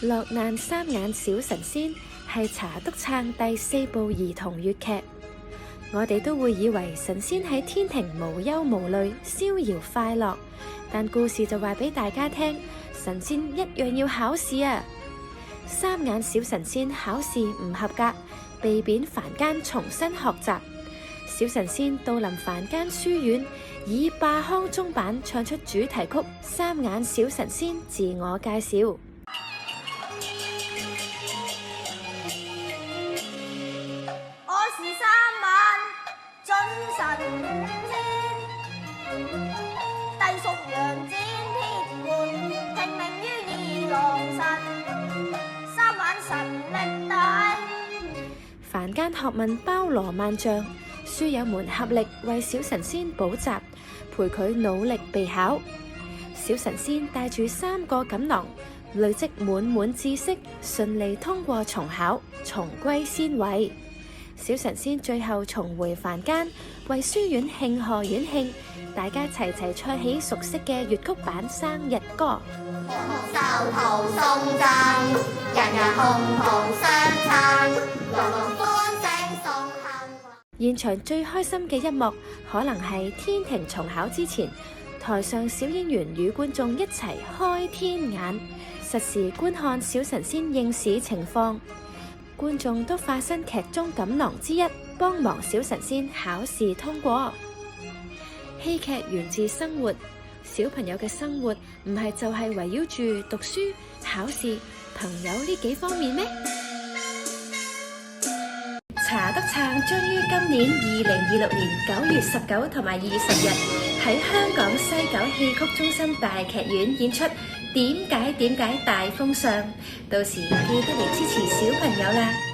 落難三眼小神仙係查督撐第4部兒童粵劇，我哋都會以為神仙喺天庭無憂無慮、逍遙快樂，但故事就話俾大家聽，神仙一樣要考試啊！三眼小神仙考試唔合格，被貶凡間重新學習。小神仙到臨凡間書院，以霸腔中板唱出主題曲《三眼小神仙自我介紹》。神仙隸屬陽展天門，聽命於二郎神，三眼神力大。凡間學問包羅萬象，書友們合力為小神仙補習，陪佢努力備考。小神仙帶住3個錦囊，累積滿滿知識，順利通過重考，重歸仙位。小神仙最後重回凡間，為書院慶賀院慶，大家齊齊唱起熟悉嘅粵曲版生日歌。手徒送贈，人人共同相撐，樂樂歡聲送幸運。現場最開心嘅一幕，可能係天庭重考之前，台上小演員與觀眾一齊開天眼，實時觀看小神仙應試情況。觀眾都化身劇中錦囊之一，幫忙小神仙考試通過。戲劇源自生活，小朋友嘅生活唔係就係圍繞住讀書、考試、朋友呢幾方面咩？查得撐將於今年2026年9月19同埋20日喺香港西九戲曲中心大劇院演出。點解大風尚，到時記得嚟支持小朋友啦！